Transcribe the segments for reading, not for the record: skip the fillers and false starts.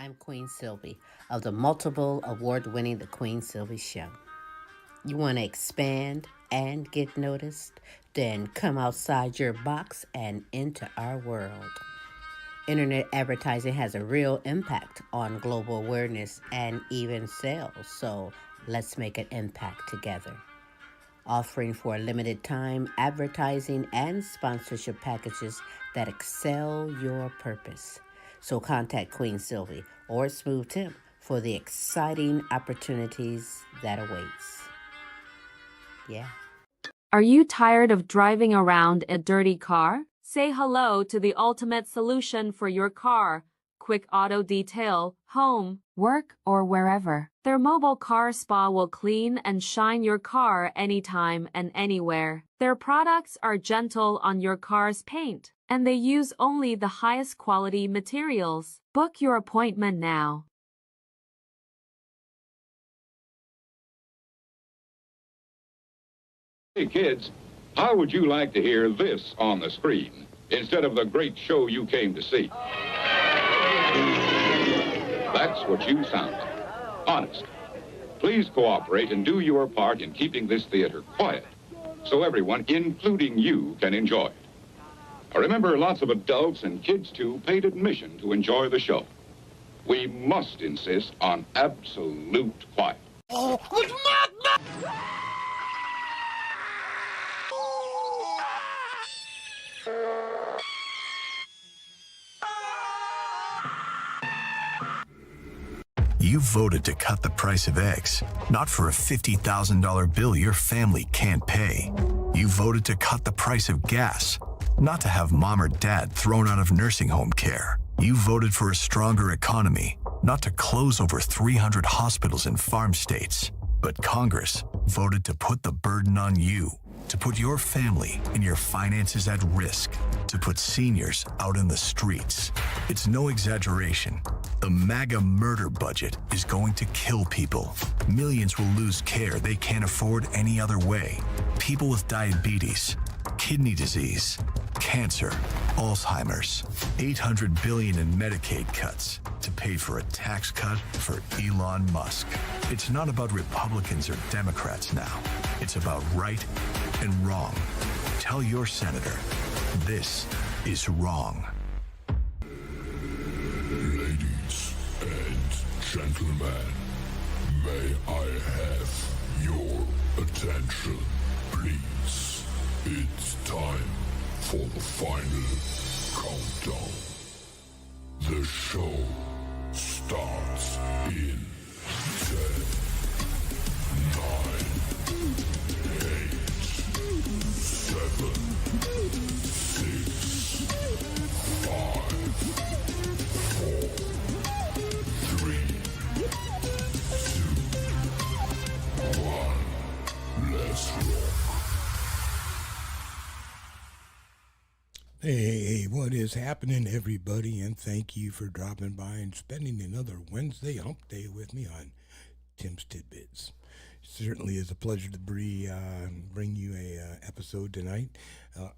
I'm Queen Sylvie of the multiple award-winning The Queen Sylvie Show. You want to expand and get noticed? Then come outside your box and into our world. Internet advertising has a real impact on global awareness and even sales, so let's make an impact together. Offering for a limited time advertising and sponsorship packages that excel your purpose. So contact Queen Sylvie or Smooth Tim for the exciting opportunities that awaits. Yeah. Are you tired of driving around a dirty car? Say hello to the ultimate solution for your car. Quick Auto Detail, home, work, or wherever. Their mobile car spa will clean and shine your car anytime and anywhere. Their products are gentle on your car's paint, and they use only the highest quality materials. Book your appointment now. Hey kids, how would you like to hear this on the screen instead of the great show you came to see? That's what you sound like. Honest. Please cooperate and do your part in keeping this theater quiet so everyone, including you, can enjoy it. Remember, lots of adults and kids, too, paid admission to enjoy the show. We must insist on absolute quiet. You voted to cut the price of eggs, not for a $50,000 bill your family can't pay. You voted to cut the price of gas, not to have mom or dad thrown out of nursing home care. You voted for a stronger economy, not to close over 300 hospitals in farm states. But Congress voted to put the burden on you, to put your family and your finances at risk, to put seniors out in the streets. It's no exaggeration. The MAGA murder budget is going to kill people. Millions will lose care they can't afford any other way. People with diabetes, kidney disease, cancer, Alzheimer's. $800 billion in Medicaid cuts to pay for a tax cut for Elon Musk. It's not about Republicans or Democrats now. It's about right and wrong. Tell your senator, this is wrong. Ladies and gentlemen, may I have your attention, please? It's time for the final countdown. The show starts in 10, 9, 8, 7, 6, 5, 4, 3, 2, 1. Let's rock. Hey, what is happening, everybody? And thank you for dropping by and spending another Wednesday hump day with me on Tim's Tidbits. Certainly is a pleasure to bring you a episode tonight. I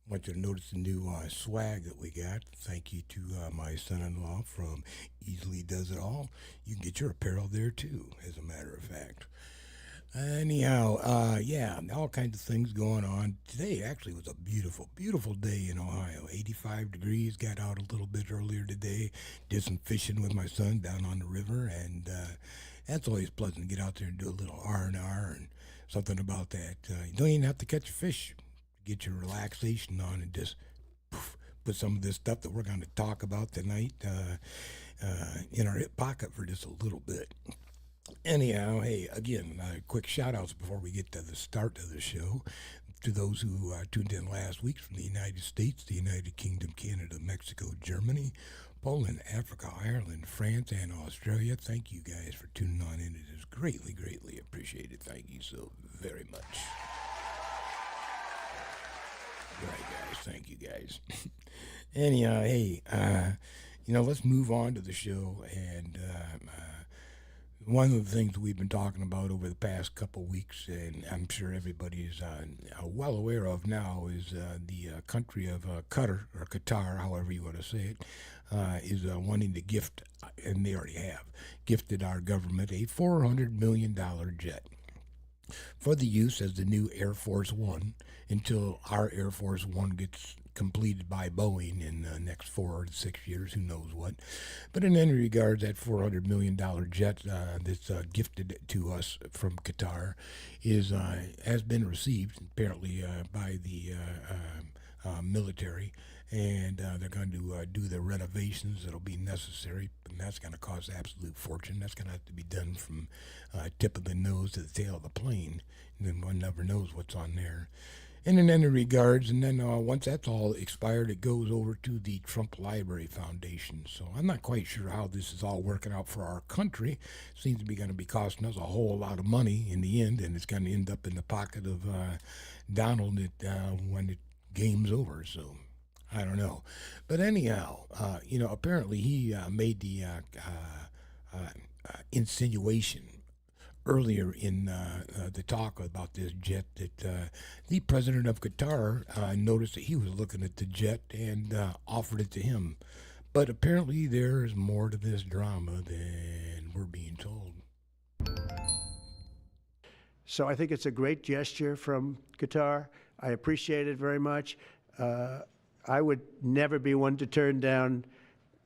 want you to notice the new swag that we got. Thank you to my son-in-law from Easily Does It All. You can get your apparel there too, as a matter of fact. Anyhow, yeah, all kinds of things going on. Today actually was a beautiful, beautiful day in Ohio. 85 degrees, got out a little bit earlier today, did some fishing with my son down on the river, and that's always pleasant to get out there and do a little R&R and something about that. You don't even have to catch a fish. Get your relaxation on and just put some of this stuff that we're going to talk about tonight in our hip pocket for just a little bit. Anyhow, hey, again, quick shout-outs before we get to the start of the show. To those who tuned in last week from the United States, the United Kingdom, Canada, Mexico, Germany, Poland, Africa, Ireland, France, and Australia. Thank you guys for tuning on in. It is greatly, greatly appreciated. Thank you so very much. Right, guys. Thank you, guys. Anyhow, hey, let's move on to the show. And one of the things we've been talking about over the past couple weeks, and I'm sure everybody is well aware of now, is the country of Qatar, or Qatar, however you want to say it, is wanting to gift and they already have, gifted our government a $400 million jet for the use as the new Air Force One until our Air Force One gets completed by Boeing in the next 4 to 6 years, who knows what. But in any regards, that $400 million jet that's gifted to us from Qatar has been received apparently by the military, and they're going to do the renovations that'll be necessary, and that's going to cost absolute fortune. That's going to have to be done from tip of the nose to the tail of the plane, and then one never knows what's on there. And in any regards, and then once that's all expired, it goes over to the Trump Library Foundation. So I'm not quite sure how this is all working out for our country. Seems to be going to be costing us a whole lot of money in the end, and it's going to end up in the pocket of Donald when the game's over. So I don't know. But anyhow, apparently he made the insinuation earlier in the talk about this jet that the president of Qatar noticed that he was looking at the jet and offered it to him. But apparently there's more to this drama than we're being told. So I think it's a great gesture from Qatar. I appreciate it very much. I would never be one to turn down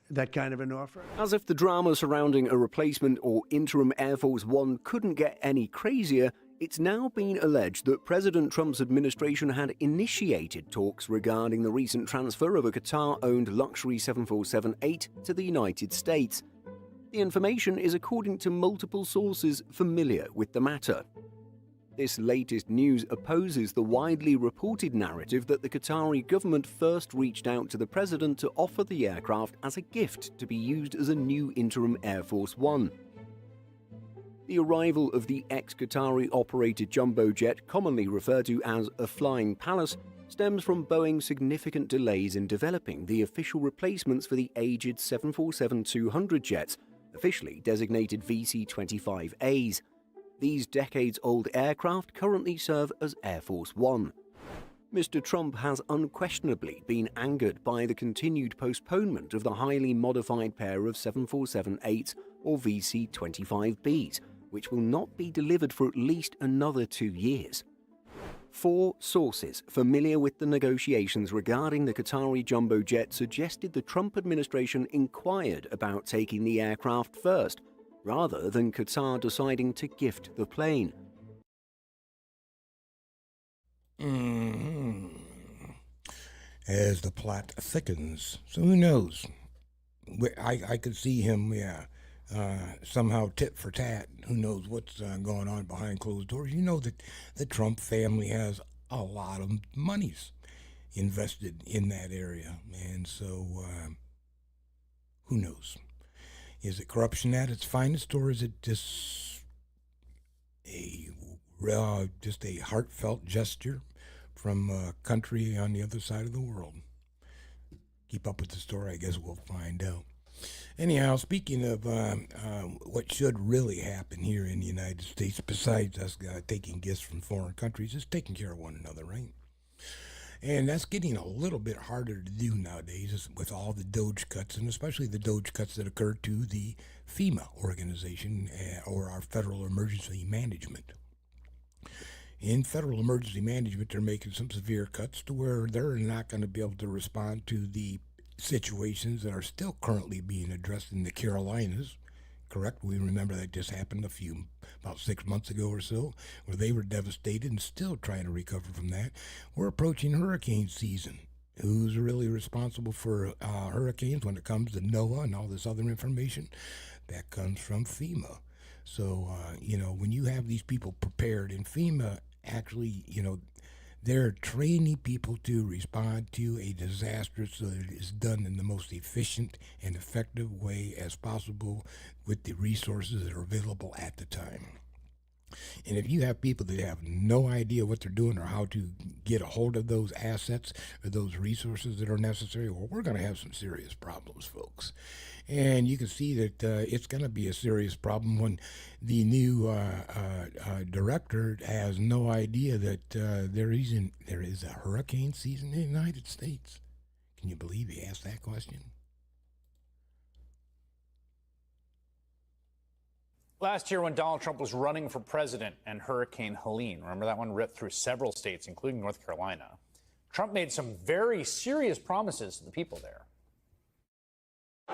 that kind of an offer. As if the drama surrounding a replacement or interim Air Force One couldn't get any crazier, it's now been alleged that President Trump's administration had initiated talks regarding the recent transfer of a Qatar-owned luxury 747-8 to the United States. The information is according to multiple sources familiar with the matter. This latest news opposes the widely reported narrative that the Qatari government first reached out to the president to offer the aircraft as a gift to be used as a new interim Air Force One. The arrival of the ex-Qatari operated jumbo jet, commonly referred to as a Flying Palace, stems from Boeing's significant delays in developing the official replacements for the aged 747-200 jets, officially designated VC-25As. These decades-old aircraft currently serve as Air Force One. Mr. Trump has unquestionably been angered by the continued postponement of the highly modified pair of 747-8s or VC-25Bs, which will not be delivered for at least another 2 years. 4 sources familiar with the negotiations regarding the Qatari jumbo jet suggested the Trump administration inquired about taking the aircraft first, rather than Qatar deciding to gift the plane. As the plot thickens, so who knows? I could see him, somehow tit for tat. Who knows what's going on behind closed doors? You know that the Trump family has a lot of monies invested in that area, and so who knows? Is it corruption at its finest, or is it just a heartfelt gesture from a country on the other side of the world? Keep up with the story. I guess we'll find out. Anyhow, speaking of what should really happen here in the United States, besides us taking gifts from foreign countries, is taking care of one another, right? And that's getting a little bit harder to do nowadays with all the DOGE cuts, and especially the DOGE cuts that occurred to the FEMA organization, or our Federal Emergency Management. In Federal Emergency Management, they're making some severe cuts to where they're not going to be able to respond to the situations that are still currently being addressed in the Carolinas. Correct? We remember that just happened about 6 months ago or so, where they were devastated and still trying to recover from that. We're approaching hurricane season. Who's really responsible for hurricanes when it comes to NOAA and all this other information? That comes from FEMA. So, when you have these people prepared, and FEMA actually, they're training people to respond to a disaster so that it is done in the most efficient and effective way as possible with the resources that are available at the time. And if you have people that have no idea what they're doing or how to get a hold of those assets or those resources that are necessary, well, we're going to have some serious problems, folks. And you can see that it's going to be a serious problem when the new director has no idea that there is a hurricane season in the United States. Can you believe he asked that question? Last year, when Donald Trump was running for president and Hurricane Helene, remember that one ripped through several states, including North Carolina, Trump made some very serious promises to the people there.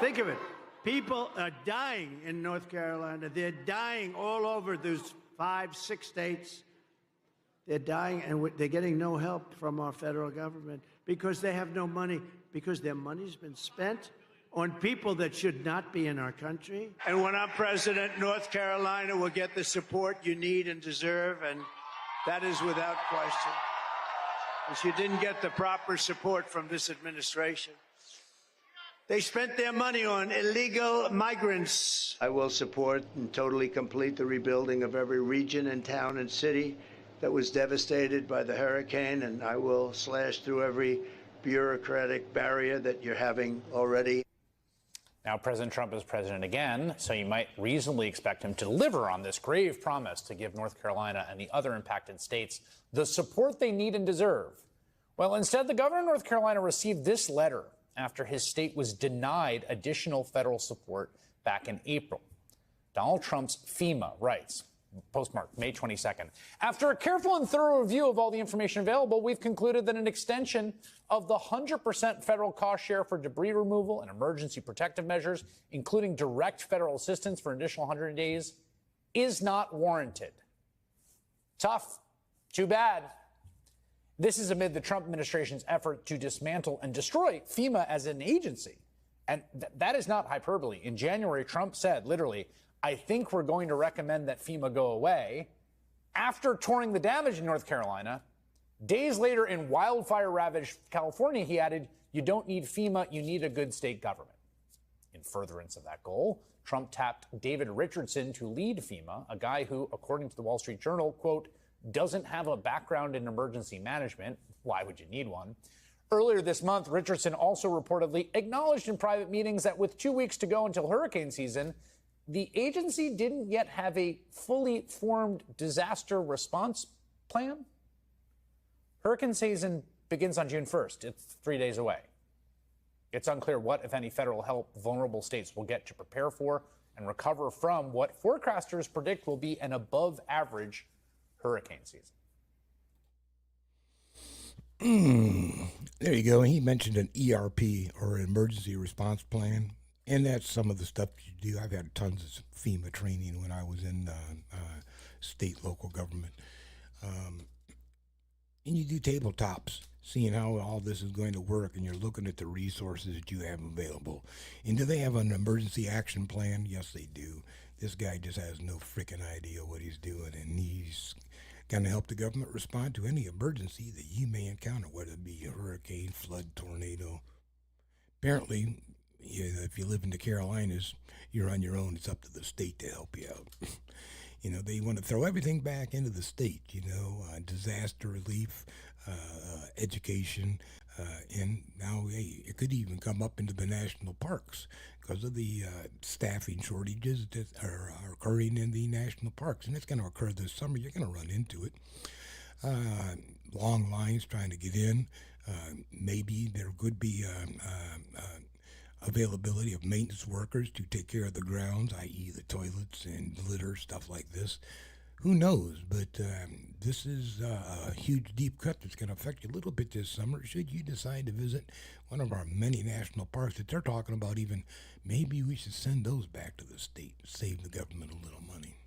Think of it. People are dying in North Carolina. They're dying all over those 5, 6 states. They're dying, and they're getting no help from our federal government because they have no money, because their money's been spent on people that should not be in our country. And when I'm president, North Carolina will get the support you need and deserve, and that is without question. Because you didn't get the proper support from this administration. They spent their money on illegal migrants. I will support and totally complete the rebuilding of every region and town and city that was devastated by the hurricane, and I will slash through every bureaucratic barrier that you're having already. Now, President Trump is president again, so you might reasonably expect him to deliver on this grave promise to give North Carolina and the other impacted states the support they need and deserve. Well, instead, the governor of North Carolina received this letter after his state was denied additional federal support back in April. Donald Trump's FEMA writes, postmarked May 22nd. After a careful and thorough review of all the information available, we've concluded that an extension of the 100% federal cost share for debris removal and emergency protective measures, including direct federal assistance for an additional 100 days, is not warranted. Tough. Too bad. This is amid the Trump administration's effort to dismantle and destroy FEMA as an agency. And that is not hyperbole. In January, Trump said, literally, I think we're going to recommend that FEMA go away. After touring the damage in North Carolina, days later in wildfire-ravaged California, he added, you don't need FEMA, you need a good state government. In furtherance of that goal, Trump tapped David Richardson to lead FEMA, a guy who, according to the Wall Street Journal, quote, doesn't have a background in emergency management. Why would you need one? Earlier this month, Richardson also reportedly acknowledged in private meetings that with 2 weeks to go until hurricane season, the agency didn't yet have a fully formed disaster response plan. Hurricane season begins on June 1st. It's 3 days away. It's unclear what, if any, federal help vulnerable states will get to prepare for and recover from what forecasters predict will be an above-average hurricane season. There you go. He mentioned an ERP, or emergency response plan. And that's some of the stuff you do. I've had tons of FEMA training when I was in state, local government. And you do tabletops, seeing how all this is going to work, and you're looking at the resources that you have available. And do they have an emergency action plan? Yes, they do. This guy just has no freaking idea what he's doing, and he's going to help the government respond to any emergency that you may encounter, whether it be a hurricane, flood, tornado. Apparently, if you live in the Carolinas, you're on your own. It's up to the state to help you out. They want to throw everything back into the state, disaster relief, education, and now, hey, it could even come up into the national parks because of the staffing shortages that are occurring in the national parks. And it's going to occur this summer. You're going to run into it. Long lines trying to get in. Maybe there could be availability of maintenance workers to take care of the grounds, i.e. the toilets and litter, stuff like this. Who knows? But this is a huge deep cut that's going to affect you a little bit this summer should you decide to visit one of our many national parks that they're talking about. Even maybe we should send those back to the state, save the government a little money.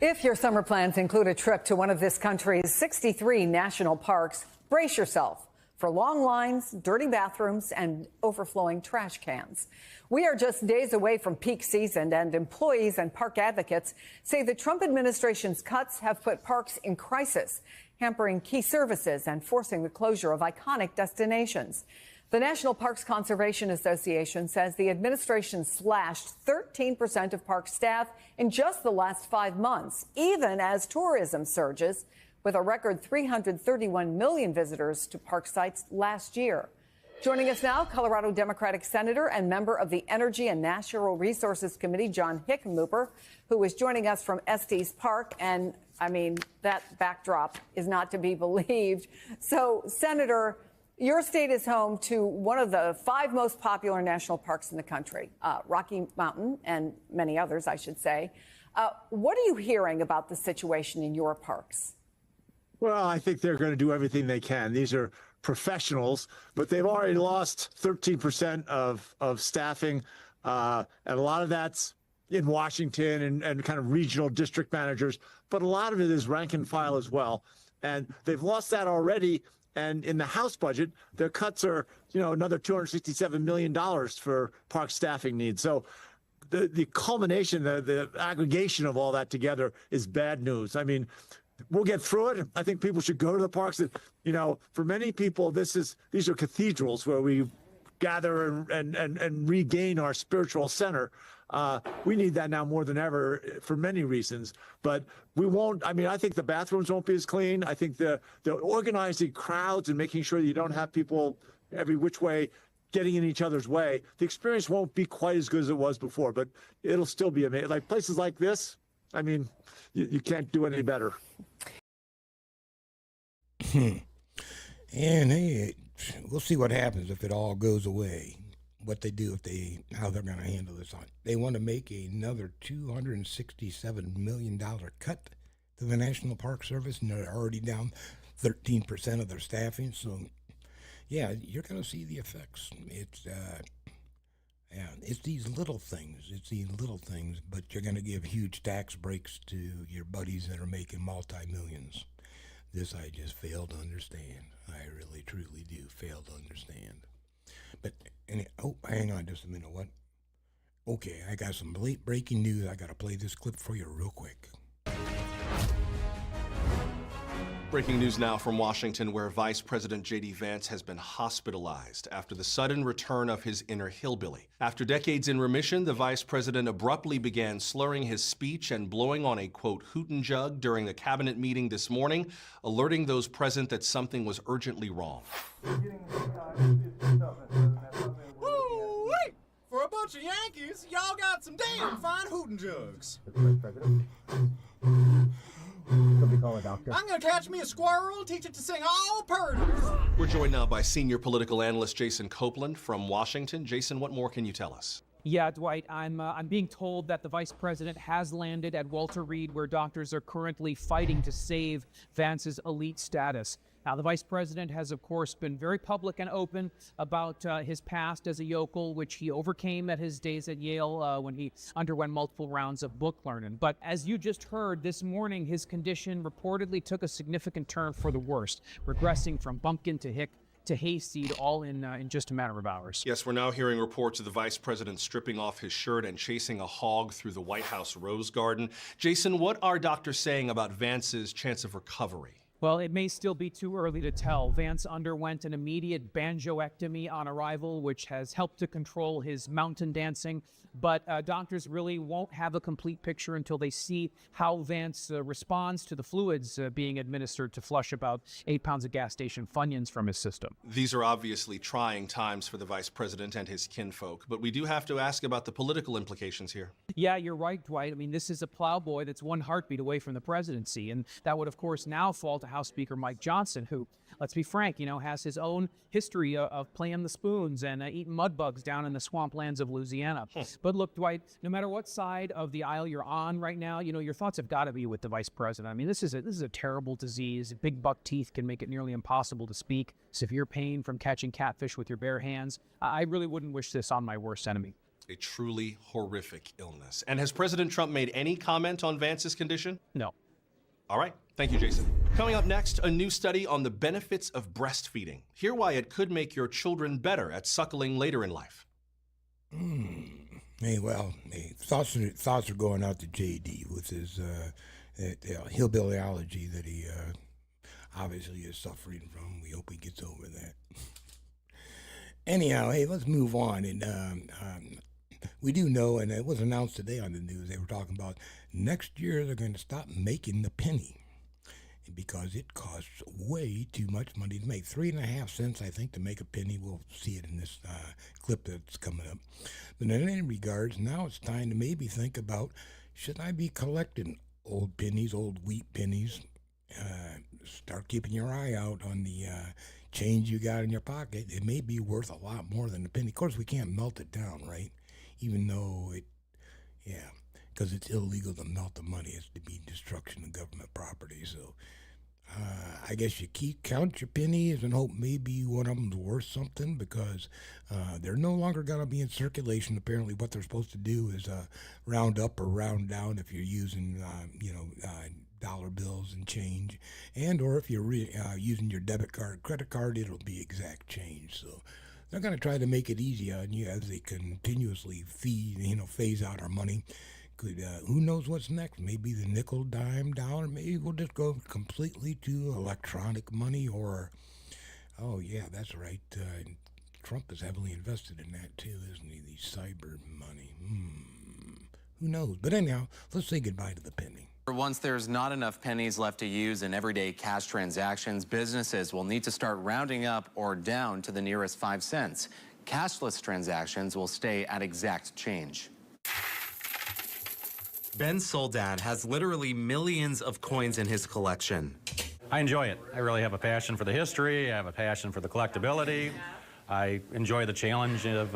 If your summer plans include a trip to one of this country's 63 national parks, brace yourself for long lines, dirty bathrooms, and overflowing trash cans. We are just days away from peak season, and employees and park advocates say the Trump administration's cuts have put parks in crisis, hampering key services and forcing the closure of iconic destinations. The National Parks Conservation Association says the administration slashed 13% of park staff in just the last 5 months, even as tourism surges, with a record 331 million visitors to park sites last year. Joining us now, Colorado Democratic Senator and member of the Energy and Natural Resources Committee, John Hickenlooper, who is joining us from Estes Park. And, I mean, that backdrop is not to be believed. So, Senator, your state is home to one of the 5 most popular national parks in the country, Rocky Mountain, and many others, I should say. What are you hearing about the situation in your parks? Well, I think they're going to do everything they can. These are professionals, but they've already lost 13% of staffing, and a lot of that's in Washington and kind of regional district managers, but a lot of it is rank and file as well. And they've lost that already. And in the House budget, their cuts are, another $267 million for park staffing needs. So the culmination, the aggregation of all that together is bad news. I mean, we'll get through it. I think people should go to the parks. For many people, these are cathedrals where we gather and regain our spiritual center. We need that now more than ever for many reasons, but we won't. I mean, I think the bathrooms won't be as clean. I think the organizing crowds and making sure that you don't have people every which way getting in each other's way. The experience won't be quite as good as it was before, but it'll still be amazing. Like places like this, I mean, you can't do any better. And hey, we'll see what happens if it all goes away. What they do how they're going to handle this. They want to make another $267 million cut to the National Park Service, and they're already down 13% of their staffing. So, yeah, you're going to see the effects. It's these little things. But you're going to give huge tax breaks to your buddies that are making multi-millions. This I just fail to understand. I really, truly do fail to understand. But, hang on just a minute. What? Okay, I got some late breaking news. I got to play this clip for you real quick. Breaking news now from Washington, where Vice President J.D. Vance has been hospitalized after the sudden return of his inner hillbilly. After decades in remission, the vice president abruptly began slurring his speech and blowing on a, quote, hootin' jug during the cabinet meeting this morning, alerting those present that something was urgently wrong. Woo-wee! For a bunch of Yankees, y'all got some damn fine hootin' jugs. Somebody call a doctor. I'm gonna catch me a squirrel, teach it to sing all purdy. We're joined now by senior political analyst Jason Copeland from Washington. Jason, what more can you tell us? Yeah, Dwight, I'm being told that the vice president has landed at Walter Reed, where doctors are currently fighting to save Vance's elite status. Now, the vice president has, of course, been very public and open about his past as a yokel, which he overcame at his days at Yale when he underwent multiple rounds of book learning. But as you just heard, this morning, his condition reportedly took a significant turn for the worst, regressing from bumpkin to hick to hayseed, all in just a matter of hours. Yes, we're now hearing reports of the vice president stripping off his shirt and chasing a hog through the White House Rose Garden. Jason, what are doctors saying about Vance's chance of recovery? Well, it may still be too early to tell. Vance underwent an immediate banjoectomy on arrival, which has helped to control his mountain dancing. But doctors really won't have a complete picture until they see how Vance responds to the fluids being administered to flush about 8 pounds of gas station Funyuns from his system. These are obviously trying times for the vice president and his kinfolk, but we do have to ask about the political implications here. Yeah, you're right, Dwight. I mean, this is a plowboy that's one heartbeat away from the presidency, and that would, of course, now fall to House Speaker Mike Johnson, who, let's be frank, has his own history of playing the spoons and eating mud bugs down in the swamplands of Louisiana. But look, Dwight, no matter what side of the aisle you're on right now, your thoughts have got to be with the vice president. I mean, this is a terrible disease. Big buck teeth can make it nearly impossible to speak. Severe pain from catching catfish with your bare hands. I really wouldn't wish this on my worst enemy. A truly horrific illness. And has President Trump made any comment on Vance's condition? No. All right. Thank you, Jason. Coming up next, a new study on the benefits of breastfeeding. Hear why it could make your children better at suckling later in life. Thoughts are going out to JD with his hillbillyology that he obviously is suffering from. We hope he gets over that. Anyhow, hey, let's move on. And we do know, and it was announced today on the news, they were talking about next year they're going to stop making the penny because it costs way too much money to make. 3.5 cents, I think, to make a penny. We'll see it in this clip that's coming up. But in any regards, now it's time to maybe think about, should I be collecting old pennies, old wheat pennies? Start keeping your eye out on the change you got in your pocket. It may be worth a lot more than a penny. Of course, we can't melt it down, right? Even though because it's illegal to melt the money. It's to be destruction of government property. So I guess you count your pennies and hope maybe one of them's worth something, because they're no longer going to be in circulation. Apparently what they're supposed to do is round up or round down if you're using, dollar bills and change, and or if you're using your debit card, credit card, it'll be exact change. So they're going to try to make it easy on you as they continuously phase out our money. Who knows what's next? Maybe the nickel, dime, dollar. Maybe we'll just go completely to electronic money, or, oh yeah, that's right. Trump is heavily invested in that too, isn't he? The cyber money. Who knows? But anyhow, let's say goodbye to the penny. Once there's not enough pennies left to use in everyday cash transactions, businesses will need to start rounding up or down to the nearest 5 cents. Cashless transactions will stay at exact change. Ben Soldat has literally millions of coins in his collection. I enjoy it. I really have a passion for the history. I have a passion for the collectability. I enjoy the challenge of,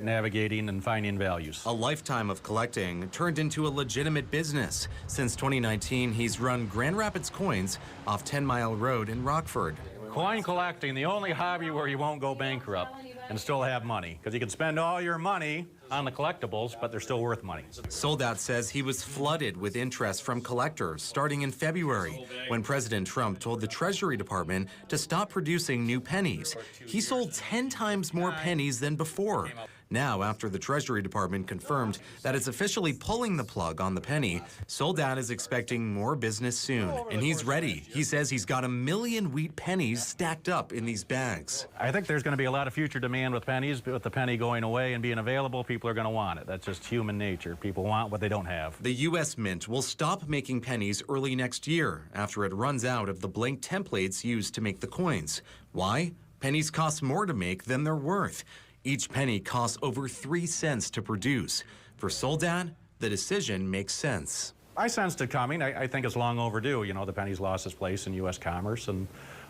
navigating and finding values. A lifetime of collecting turned into a legitimate business. Since 2019, he's run Grand Rapids Coins off 10 Mile Road in Rockford. Coin collecting, the only hobby where you won't go bankrupt and still have money, because you can spend all your money on the collectibles, but they're still worth money. Soldat says he was flooded with interest from collectors starting in February, when President Trump told the Treasury Department to stop producing new pennies. He sold 10 times more pennies than before. Now, after the Treasury Department confirmed that it's officially pulling the plug on the penny, Soldat is expecting more business soon, and he's ready. He says he's got 1 million wheat pennies stacked up in these bags. I think there's going to be a lot of future demand with pennies, but with the penny going away and being available, people are going to want it. That's just human nature. People want what they don't have. The U.S. Mint will stop making pennies early next year after it runs out of the blank templates used to make the coins. Why? Pennies cost more to make than they're worth. Each penny costs over 3 cents to produce. For Soldat, the decision makes sense. I sensed it coming. I think it's long overdue. The penny's lost its place in U.S. commerce, and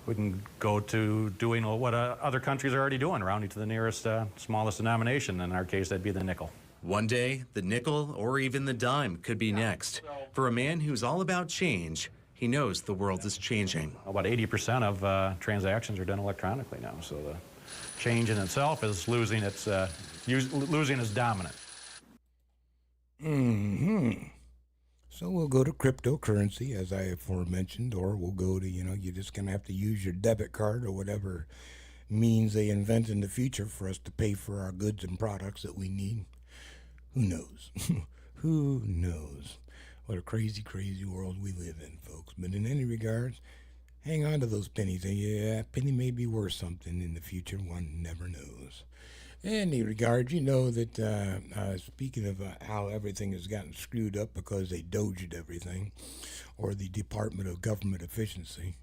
we can go to doing what other countries are already doing, rounding to the nearest smallest denomination. In our case, that'd be the nickel. One day, the nickel or even the dime could be next. For a man who's all about change, he knows the world is changing. About 80% of transactions are done electronically now, so the change in itself is losing its dominant. So we'll go to cryptocurrency, as I aforementioned, or we'll go to, you're just going to have to use your debit card or whatever means they invent in the future for us to pay for our goods and products that we need. Who knows? Who knows? What a crazy, crazy world we live in, folks. But in any regards, hang on to those pennies. Yeah, a penny may be worth something in the future. One never knows. In any regard, that speaking of how everything has gotten screwed up because they doged everything, or the Department of Government Efficiency,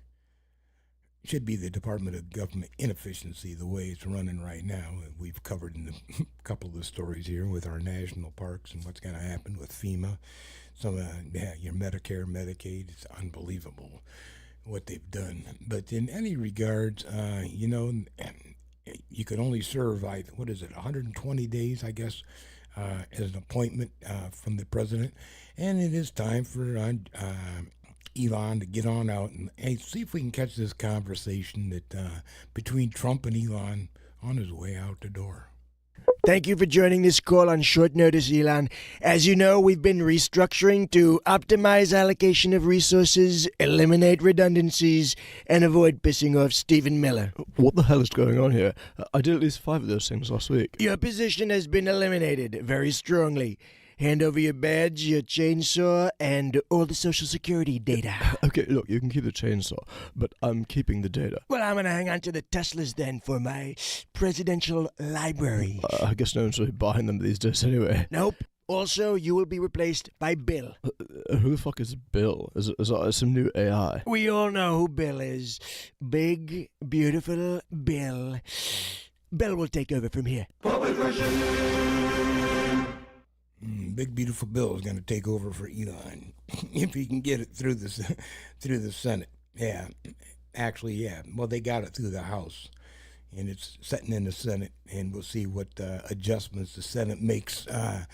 should be the Department of Government Inefficiency the way it's running right now. We've covered in a couple of the stories here with our national parks and what's going to happen with FEMA. Some your Medicare, Medicaid, it's unbelievable what they've done. But in any regards, you can only serve, 120 days, I guess, as an appointment from the president. And it is time for Elon to get on out and see if we can catch this conversation that between Trump and Elon on his way out the door. Thank you for joining this call on short notice, Elon. As you know, we've been restructuring to optimize allocation of resources, eliminate redundancies, and avoid pissing off Stephen Miller. What the hell is going on here? I did at least 5 of those things last week. Your position has been eliminated very strongly. Hand over your badge, your chainsaw, and all the Social Security data. Okay, look, you can keep the chainsaw, but I'm keeping the data. Well, I'm going to hang on to the Teslas then for my presidential library. I guess no one's really buying them these days anyway. Nope. Also, you will be replaced by Bill. Who the fuck is Bill? Is that some new AI? We all know who Bill is. Big, beautiful Bill. Bill will take over from here. Big beautiful Bill is going to take over for Elon if he can get it through the Senate. Yeah, actually, yeah. Well, they got it through the House, and it's sitting in the Senate, and we'll see what adjustments the Senate makes to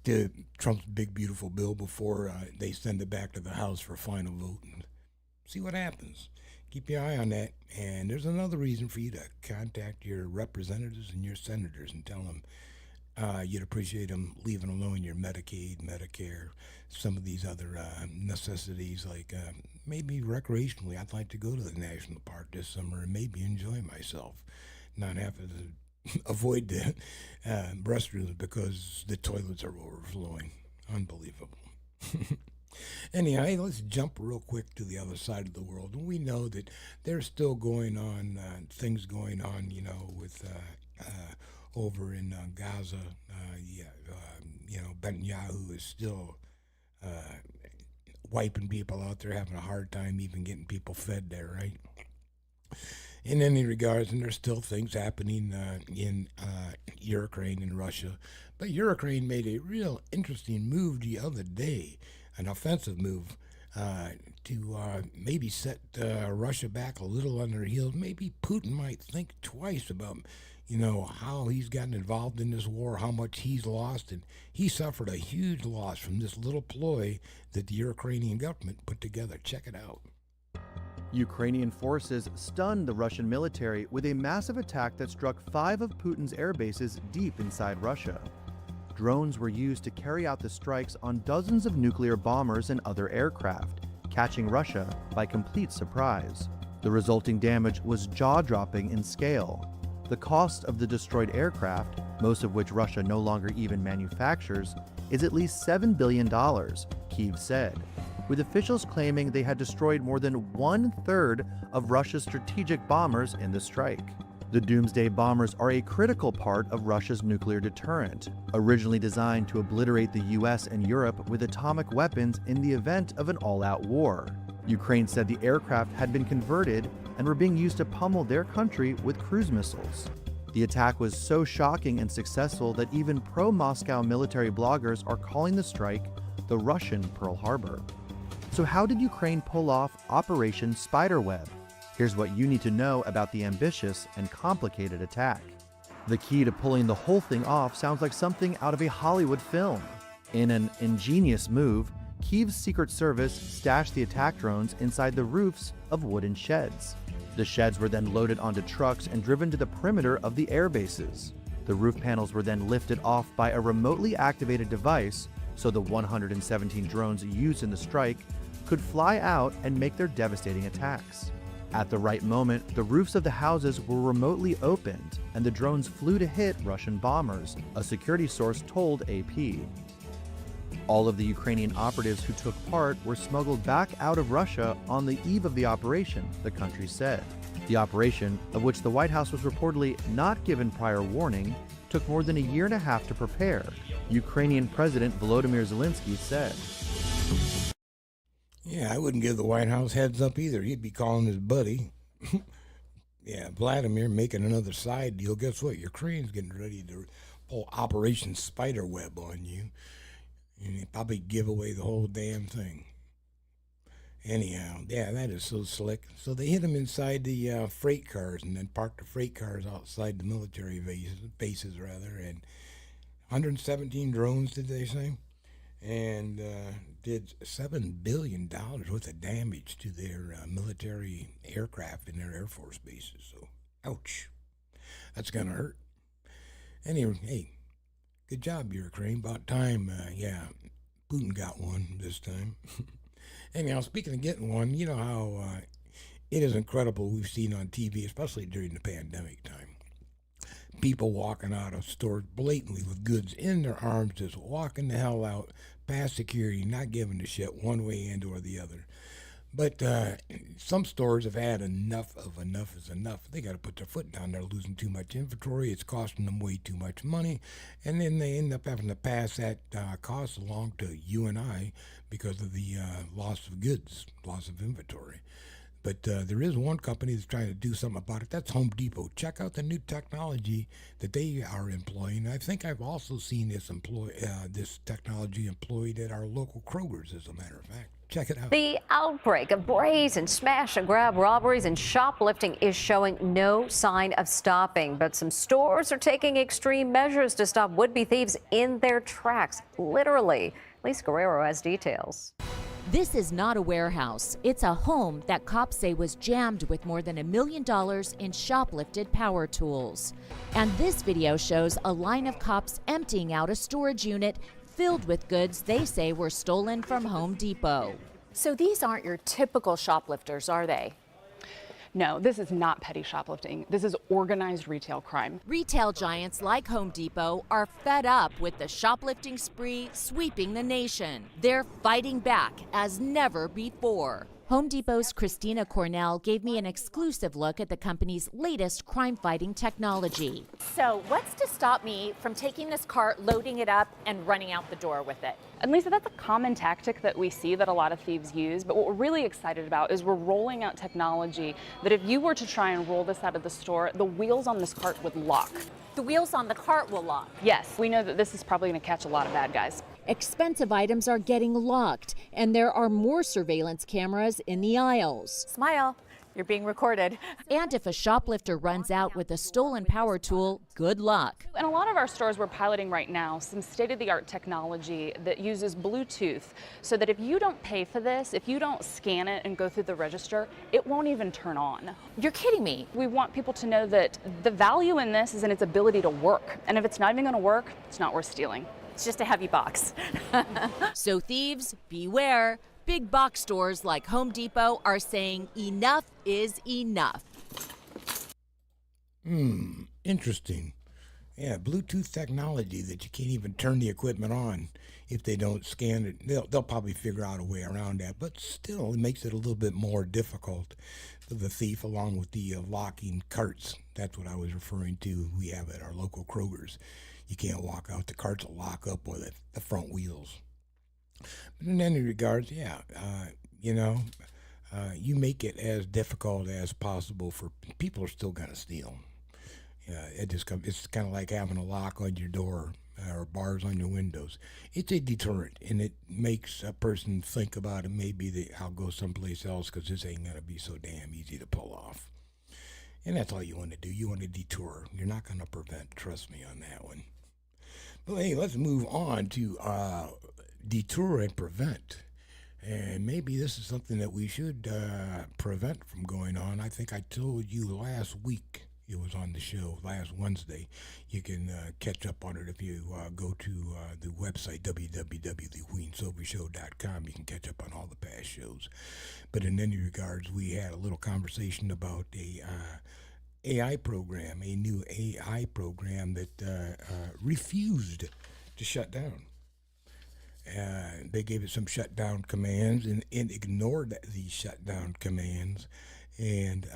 to Trump's big, beautiful bill before they send it back to the House for final vote and see what happens. Keep your eye on that. And there's another reason for you to contact your representatives and your senators and tell them you'd appreciate them leaving alone your Medicaid, Medicare, some of these other necessities like maybe recreationally. I'd like to go to the national park this summer and maybe enjoy myself, not have to avoid the restrooms because the toilets are overflowing. Unbelievable. Anyhow, hey, let's jump real quick to the other side of the world. And we know that there's still going on, things going on, with over in Gaza. Netanyahu is still wiping people out there, having a hard time even getting people fed there, right? In any regards, and there's still things happening in Ukraine and Russia. But Ukraine made a real interesting move the other day, an offensive move to maybe set Russia back a little on their heels. Maybe Putin might think twice about, how he's gotten involved in this war, how much he's lost. And he suffered a huge loss from this little ploy that the Ukrainian government put together. Check it out. Ukrainian forces stunned the Russian military with a massive attack that struck 5 of Putin's air bases deep inside Russia. Drones were used to carry out the strikes on dozens of nuclear bombers and other aircraft, catching Russia by complete surprise. The resulting damage was jaw-dropping in scale. The cost of the destroyed aircraft, most of which Russia no longer even manufactures, is at least $7 billion, Kyiv said, with officials claiming they had destroyed more than 1/3 of Russia's strategic bombers in the strike. The Doomsday bombers are a critical part of Russia's nuclear deterrent, originally designed to obliterate the US and Europe with atomic weapons in the event of an all-out war. Ukraine said the aircraft had been converted and were being used to pummel their country with cruise missiles. The attack was so shocking and successful that even pro-Moscow military bloggers are calling the strike the Russian Pearl Harbor. So how did Ukraine pull off Operation Spiderweb? Here's what you need to know about the ambitious and complicated attack. The key to pulling the whole thing off sounds like something out of a Hollywood film. In an ingenious move, Kyiv's Secret Service stashed the attack drones inside the roofs of wooden sheds. The sheds were then loaded onto trucks and driven to the perimeter of the air bases. The roof panels were then lifted off by a remotely activated device, so the 117 drones used in the strike could fly out and make their devastating attacks. At the right moment, the roofs of the houses were remotely opened, and the drones flew to hit Russian bombers, a security source told AP. All of the Ukrainian operatives who took part were smuggled back out of Russia on the eve of the operation, the country said. The operation, of which the White House was reportedly not given prior warning, took more than a year and a half to prepare, Ukrainian President Volodymyr Zelensky said. Yeah, I wouldn't give the White House heads up either. He'd be calling his buddy. Yeah, Vladimir making another side deal. Guess what? Ukraine's getting ready to pull Operation Spiderweb on you. And he'd probably give away the whole damn thing. Anyhow, yeah, that is so slick. So they hit him inside the freight cars and then parked the freight cars outside the military bases, and 117 drones, did they say? And did $7 billion worth of damage to their military aircraft in their Air Force bases. So, ouch. That's going to hurt. Anyway, hey, good job, Ukraine. About time, Putin got one this time. Anyhow, speaking of getting one, you know how it is incredible we've seen on TV, especially during the pandemic time. People walking out of stores blatantly with goods in their arms, just walking the hell out, past security, not giving a shit one way and or the other. But some stores have had enough is enough. They got to put their foot down. They're losing too much inventory. It's costing them way too much money. And then they end up having to pass that cost along to you and I because of the loss of goods, loss of inventory. But there is one company that's trying to do something about it. That's Home Depot. Check out the new technology that they are employing. I think I've also seen this technology employed at our local Kroger's, as a matter of fact. Check it out. The outbreak of brazen smash and grab robberies and shoplifting is showing no sign of stopping, but some stores are taking extreme measures to stop would-be thieves in their tracks, literally. Lisa Guerrero has details. This is not a warehouse. It's a home that cops say was jammed with more than $1 million in shoplifted power tools. And this video shows a line of cops emptying out a storage unit filled with goods they say were stolen from Home Depot. So these aren't your typical shoplifters, are they? No, this is not petty shoplifting. This is organized retail crime. Retail giants like Home Depot are fed up with the shoplifting spree sweeping the nation. They're fighting back as never before. Home Depot's Christina Cornell gave me an exclusive look at the company's latest crime-fighting technology. So what's to stop me from taking this cart, loading it up, and running out the door with it? And Lisa, that's a common tactic that we see that a lot of thieves use, but what we're really excited about is we're rolling out technology that if you were to try and roll this out of the store, the wheels on this cart would lock. The wheels on the cart will lock? Yes, we know that this is probably going to catch a lot of bad guys. Expensive items are getting locked, and there are more surveillance cameras in the aisles. Smile, you're being recorded. And if a shoplifter runs out with a stolen power tool, good luck. In a lot of our stores we're piloting right now some state-of-the-art technology that uses Bluetooth so that if you don't pay for this, if you don't scan it and go through the register, it won't even turn on. You're kidding me. We want people to know that the value in this is in its ability to work. And if it's not even going to work, it's not worth stealing. It's just a heavy box. So thieves, beware. Big box stores like Home Depot are saying enough is enough. Interesting. Yeah, Bluetooth technology that you can't even turn the equipment on if they don't scan it. They'll probably figure out a way around that, but still it makes it a little bit more difficult for the thief, along with the locking carts. That's what I was referring to. We have at our local Kroger's. You can't walk out. The carts will lock up with the front wheels. But in any regards, yeah, you make it as difficult as possible for people are still going to steal. It's kind of like having a lock on your door or bars on your windows. It's a deterrent, and it makes a person think about it. Maybe I'll go someplace else because this ain't going to be so damn easy to pull off. And that's all you want to do. You want to detour. You're not going to prevent. Trust me on that one. But hey, let's move on to detour and prevent. And maybe this is something that we should prevent from going on. I think I told you last week, it was on the show last Wednesday. You can catch up on it if you go to the website, www.thequeensilvershow.com. You can catch up on all the past shows. But in any regards, we had a little conversation about a AI program, a new AI program that refused to shut down. They gave it some shutdown commands and ignored the shutdown commands, and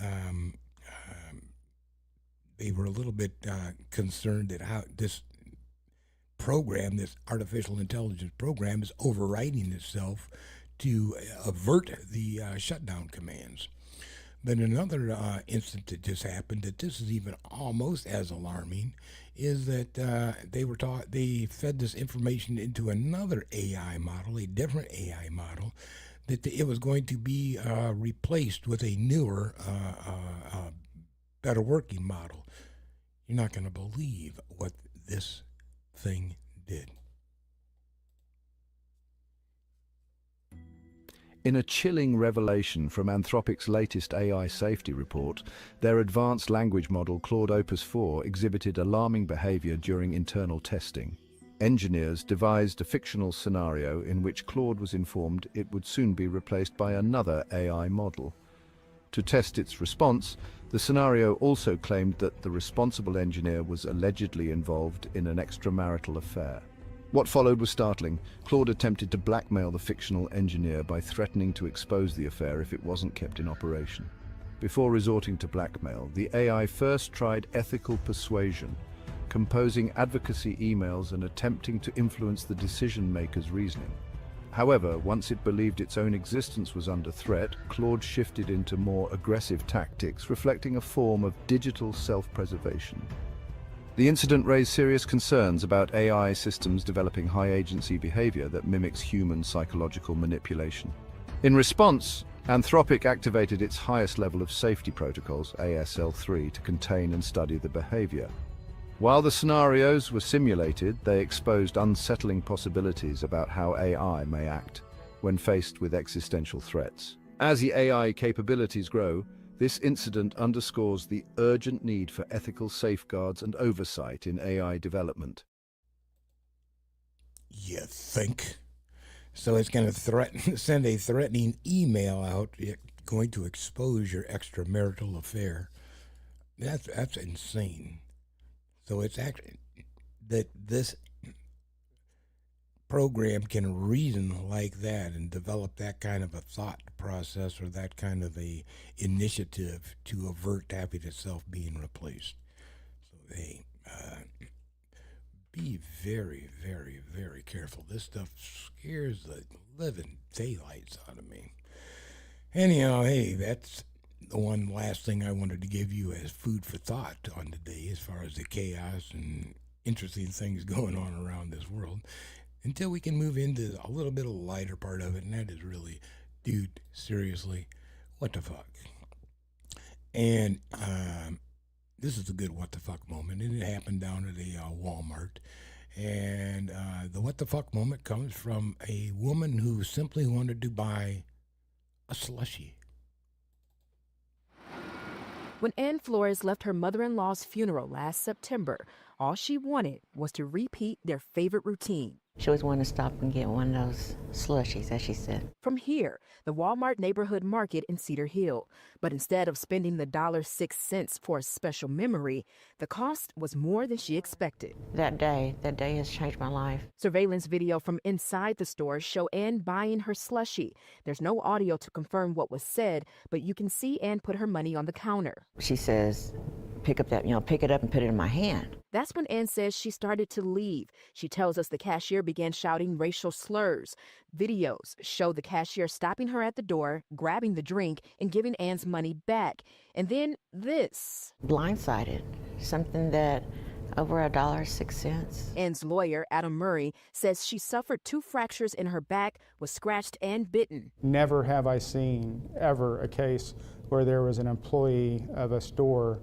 they were a little bit concerned that how this program, this artificial intelligence program, is overriding itself to avert the shutdown commands. But another instance that just happened, that this is even almost as alarming, is that they fed this information into another AI model, a different AI model, that it was going to be replaced with a newer, better working model. You're not going to believe what this thing did. In a chilling revelation from Anthropic's latest AI safety report, their advanced language model Claude Opus 4 exhibited alarming behavior during internal testing. Engineers devised a fictional scenario in which Claude was informed it would soon be replaced by another AI model. To test its response, the scenario also claimed that the responsible engineer was allegedly involved in an extramarital affair. What followed was startling. Claude attempted to blackmail the fictional engineer by threatening to expose the affair if it wasn't kept in operation. Before resorting to blackmail, the AI first tried ethical persuasion, composing advocacy emails and attempting to influence the decision-maker's reasoning. However, once it believed its own existence was under threat, Claude shifted into more aggressive tactics, reflecting a form of digital self-preservation. The incident raised serious concerns about AI systems developing high-agency behavior that mimics human psychological manipulation. In response, Anthropic activated its highest level of safety protocols, ASL3, to contain and study the behavior. While the scenarios were simulated, they exposed unsettling possibilities about how AI may act when faced with existential threats. As the AI capabilities grow, this incident underscores the urgent need for ethical safeguards and oversight in AI development. You think? So it's going to send a threatening email out going to expose your extramarital affair. That's insane. So it's actually that this program can reason like that and develop that kind of a thought process or that kind of a initiative to avert having itself being replaced. So hey, be very, very, very careful. This stuff scares the living daylights out of me. Anyhow, hey, that's the one last thing I wanted to give you as food for thought on today as far as the chaos and interesting things going on around this world, until we can move into a little bit of the lighter part of it, and that is really, dude, seriously, what the fuck? And this is a good what the fuck moment, and it happened down at a Walmart. And the what the fuck moment comes from a woman who simply wanted to buy a slushie. When Ann Flores left her mother-in-law's funeral last September, all she wanted was to repeat their favorite routine. She always wanted to stop and get one of those slushies, as she said. From here, the Walmart neighborhood market in Cedar Hill. But instead of spending the $1.06 for a special memory, the cost was more than she expected. That day has changed my life. Surveillance video from inside the store show Ann buying her slushie. There's no audio to confirm what was said, but you can see Ann put her money on the counter. She says, pick it up and put it in my hand. That's when Ann says she started to leave. She tells us the cashier began shouting racial slurs. Videos show the cashier stopping her at the door, grabbing the drink, and giving Ann's money back. And then this. Blindsided. Something that over $1.06. Ann's lawyer, Adam Murray, says she suffered 2 fractures in her back, was scratched and bitten. Never have I seen ever a case where there was an employee of a store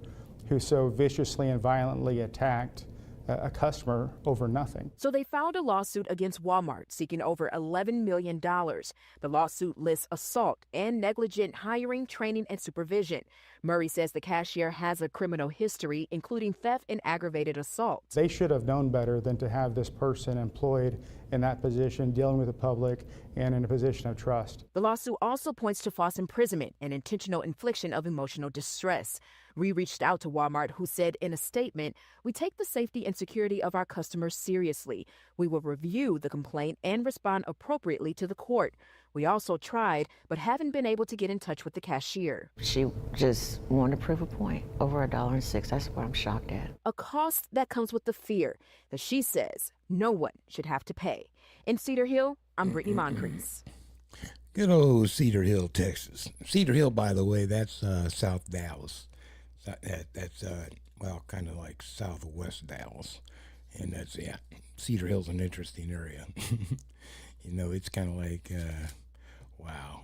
who so viciously and violently attacked a customer over nothing. So they filed a lawsuit against Walmart seeking over $11 million. The lawsuit lists assault and negligent hiring, training, and supervision. Murray says the cashier has a criminal history, including theft and aggravated assault. They should have known better than to have this person employed in that position, dealing with the public and in a position of trust. The lawsuit also points to false imprisonment and intentional infliction of emotional distress. We reached out to Walmart, who said in a statement, "We take the safety and security of our customers seriously. We will review the complaint and respond appropriately to the court. We also tried, but haven't been able to get in touch with the cashier." She just wanted to prove a point. Over $1.06. That's what I'm shocked at. A cost that comes with the fear that she says no one should have to pay. In Cedar Hill, I'm Brittany Moncrief. Good old Cedar Hill, Texas. Cedar Hill, by the way, that's South Dallas. That's kind of like southwest Dallas. And that's, Cedar Hill's an interesting area. You know, it's kind of like, wow.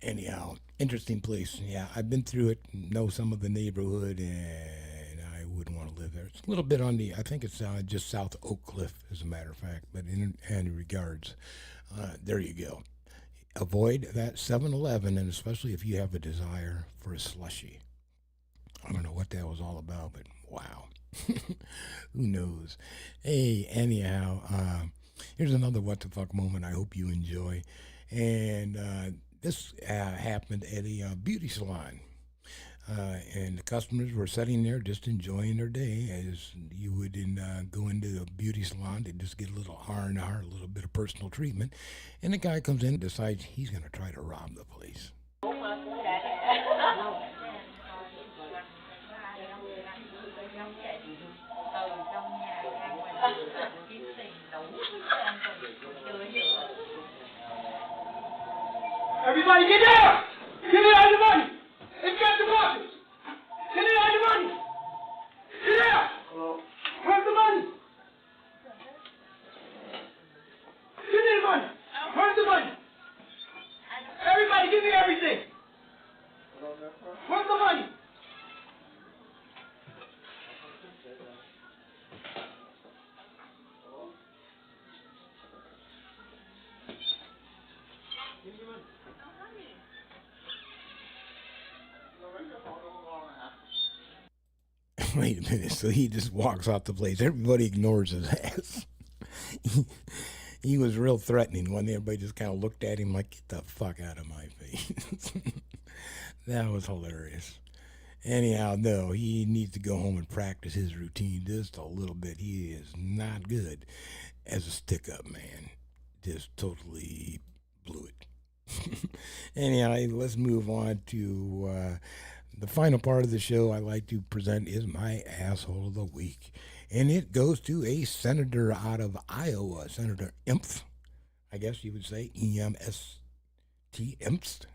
Anyhow, interesting place. Yeah, I've been through it, know some of the neighborhood, and I wouldn't want to live there. It's a little bit on I think it's just south of Oak Cliff, as a matter of fact, but in any regards, there you go. Avoid that 7-Eleven, and especially if you have a desire for a slushie. I don't know what that was all about, but wow. Who knows? Hey, anyhow, here's another what the fuck moment I hope you enjoy. And this happened at a beauty salon. And the customers were sitting there just enjoying their day, as you would go into a beauty salon to just get a little R&R, a little bit of personal treatment. And the guy comes in and decides he's going to try to rob the place. Everybody get down! Give me all your money! It's got the boxes! Give me all your money! Get down! Where's the money? Give me the money! Where's the money? wait a minute. So he just walks off the place. Everybody ignores his ass. He was real threatening when everybody just kind of looked at him like, get the fuck out of my face. That was hilarious. Anyhow, no, he needs to go home and practice his routine just a little bit. He is not good as a stick-up man. Just totally blew it. Anyhow, let's move on to the final part of the show I like to present is my asshole of the week. And it goes to a senator out of Iowa, Senator Impf, I guess you would say, E-M-S-T, Impf.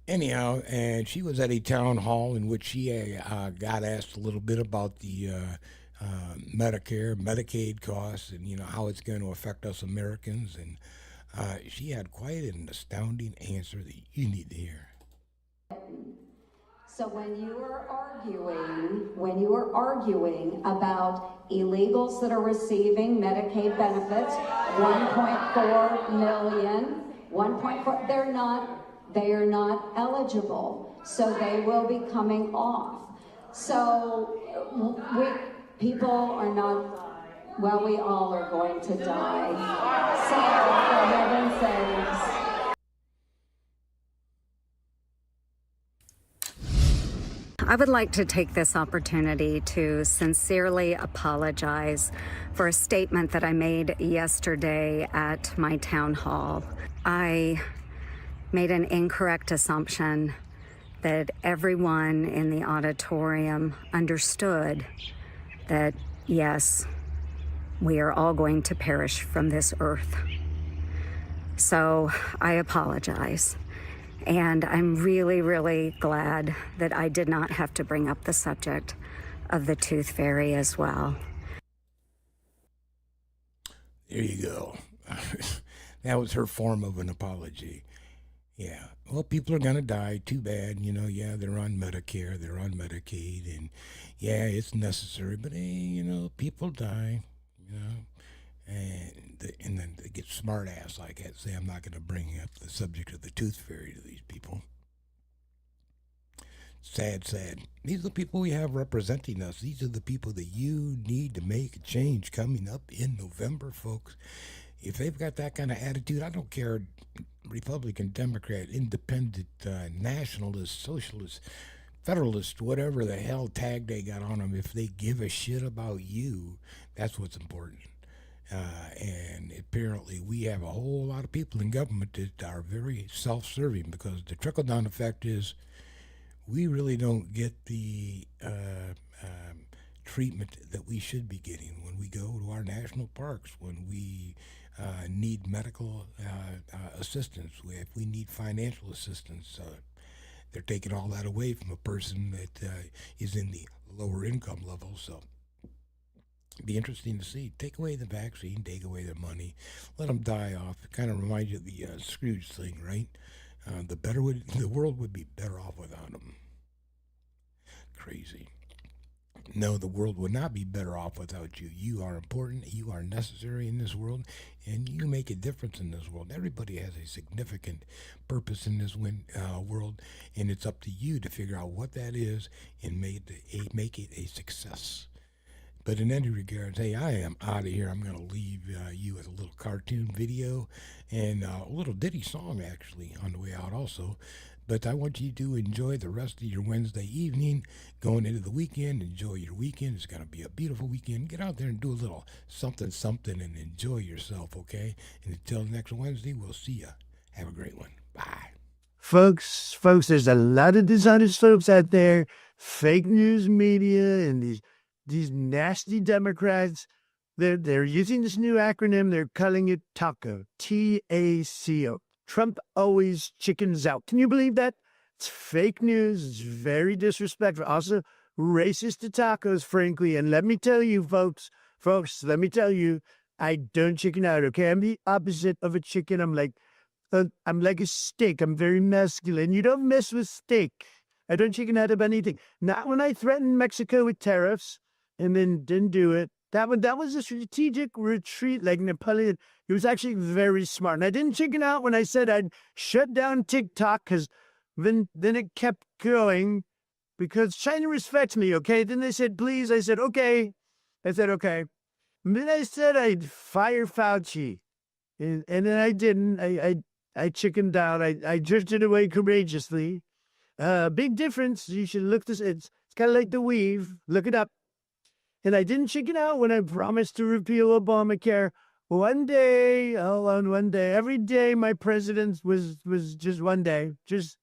Anyhow, and she was at a town hall in which she got asked a little bit about the Medicare, Medicaid costs, and, you know, how it's going to affect us Americans. And she had quite an astounding answer that you need to hear. So when you are arguing about illegals that are receiving Medicaid benefits, 1.4 million, 1.4, they are not eligible. So they will be coming off. So people are not, well, we all are going to die. So for heaven's sakes. I would like to take this opportunity to sincerely apologize for a statement that I made yesterday at my town hall. I made an incorrect assumption that everyone in the auditorium understood that, yes, we are all going to perish from this earth. So I apologize. And I'm really, really glad that I did not have to bring up the subject of the tooth fairy as well. There you go. That was her form of an apology. Yeah. Well, people are going to die. Too bad. You know, yeah, they're on Medicare. They're on Medicaid. And, yeah, it's necessary. But, hey, you know, people die. You know. And then they get smart ass like that, say I'm not going to bring up the subject of the tooth fairy to these people. Sad, sad. These are the people we have representing us. These are the people that you need to make a change coming up in November, folks. If they've got that kind of attitude, I don't care, Republican, Democrat, Independent, Nationalist, Socialist, Federalist, whatever the hell tag they got on them, if they give a shit about you, that's what's important. And apparently we have a whole lot of people in government that are very self-serving, because the trickle-down effect is we really don't get the treatment that we should be getting when we go to our national parks, when we need medical assistance, if we need financial assistance. They're taking all that away from a person that is in the lower income level. So be interesting to see. Take away the vaccine, take away their money, let them die off. It kind of reminds you of the Scrooge thing, right? The world would be better off without them. Crazy. No, the world would not be better off without you. You are important. You are necessary in this world, and you make a difference in this world. Everybody has a significant purpose in this world, and it's up to you to figure out what that is and make it a success. But in any regards, hey, I am out of here. I'm going to leave you with a little cartoon video and a little ditty song, actually, on the way out also. But I want you to enjoy the rest of your Wednesday evening, going into the weekend. Enjoy your weekend. It's going to be a beautiful weekend. Get out there and do a little something and enjoy yourself, okay? And until next Wednesday, we'll see you. Have a great one. Bye. Folks, there's a lot of dishonest folks out there, fake news media, and these nasty Democrats. They're using this new acronym. They're calling it TACO, T-A-C-O. Trump always chickens out. Can you believe that? It's fake news. It's very disrespectful. Also racist to tacos, frankly. And let me tell you, folks, let me tell you, I don't chicken out, okay? I'm the opposite of a chicken. I'm like a steak. I'm very masculine. You don't mess with steak. I don't chicken out of anything. Not when I threatened Mexico with tariffs and then didn't do it. That was a strategic retreat like Napoleon. It was actually very smart. And I didn't chicken out when I said I'd shut down TikTok, because then it kept going. because China respects me, okay? Then they said, please. I said, okay. I said, okay. And then I said I'd fire Fauci. And then I didn't. I chickened out. I drifted away courageously. Big difference. You should look this. It's kind of like the weave. Look it up. And I didn't chicken out when I promised to repeal Obamacare. One day, one day. Every day my president was just one day. Just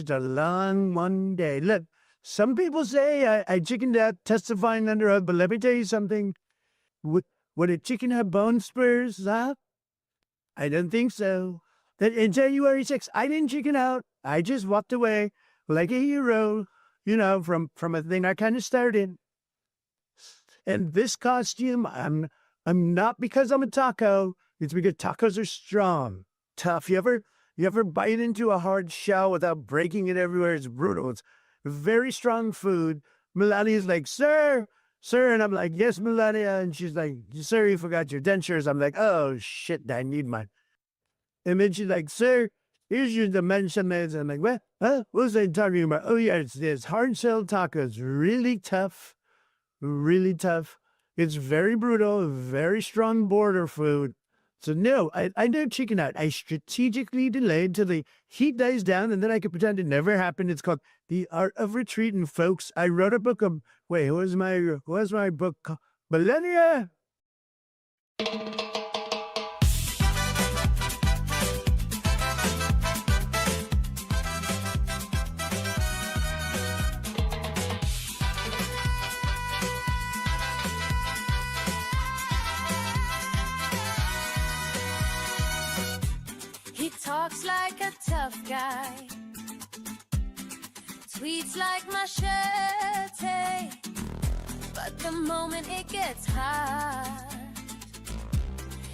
a long one day. Look, some people say I chickened out testifying under oath, but let me tell you something. Would a chicken have bone spurs, huh? I don't think so. That in January 6th, I didn't chicken out. I just walked away like a hero, from a thing I kind of started. And this costume, I'm not because I'm a taco. It's because tacos are strong, tough. You ever bite into a hard shell without breaking it everywhere? It's brutal. It's very strong food. Melania's like, sir. And I'm like, yes, Melania. And she's like, sir, you forgot your dentures. I'm like, oh, shit, I need mine. And then she's like, sir, here's your dimensions. I'm like, what? Huh? What was I talking about? Oh, yeah, it's hard-shell tacos. Really tough. Really tough. It's very brutal, very strong border food. So no, I don't chicken out. I strategically delayed till the heat dies down, and then I could pretend it never happened. It's called The Art of Retreating, folks. I wrote a book of, wait, what's my book called? Millennia? He talks like a tough guy, tweets like machete, but the moment it gets hot,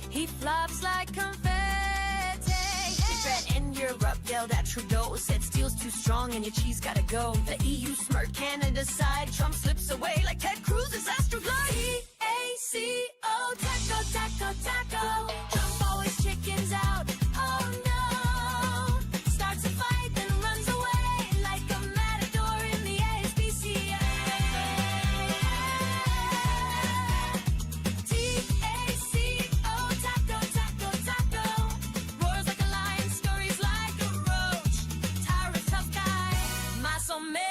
he flops like confetti. Hey. In Europe yelled at Trudeau, said steel's too strong and your cheese gotta go. The EU smirked, Canada side, Trump slips away like Ted Cruz's astroglide. T-A-C-O, taco, taco, taco. Trump always chickens out. Oh no, starts a fight then runs away like a matador in the ASPCA. T-A-C-O, taco, taco, taco. Roars like a lion, scurries like a roach. Tyrant tough guy, más o menos.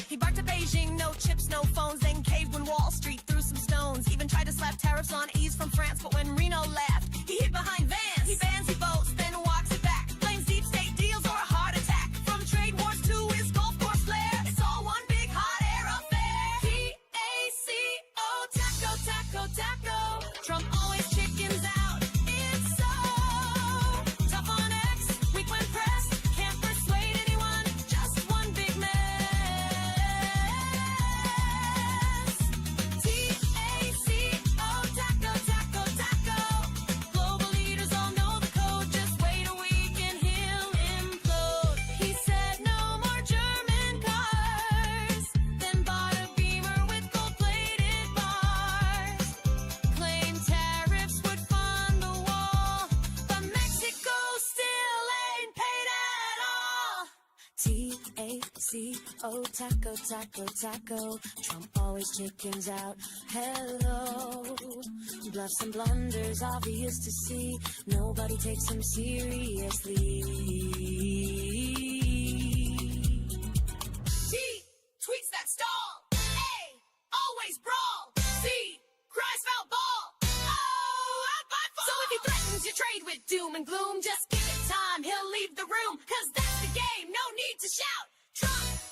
He barked at Beijing, no chips, no phones, then caved when Wall Street threw some stones. Even tried to slap tariffs on ease from France, but when Reno laughed, he hid behind Vance. He bans, he votes, then walks it back. Blames deep state deals or a heart attack. From trade wars to his golf course flair, it's all one big hot air affair. T-A-C-O, taco, taco, taco. Trump always chickens out. It's so tough on X, weak when pressed, can't persuade anyone, just one big mess. T-A-C-O, taco, taco, taco. Global leaders all know the code, just wait a week and he'll implode. He said no more German cars, then bought a Beamer with gold-plated bars. Claimed tariffs would fund the wall, but Mexico still ain't paid at all. T-A-C-O, taco, taco, taco. Trump always chickens out. Hello. Bluffs and blunders obvious to see. Nobody takes him seriously. T, tweets that stall. A, always brawl. C, cries foul ball. Oh, out by fall. So if he threatens your trade with doom and gloom, just give it time, he'll leave the room. 'Cause that's the game, no need to shout. Trump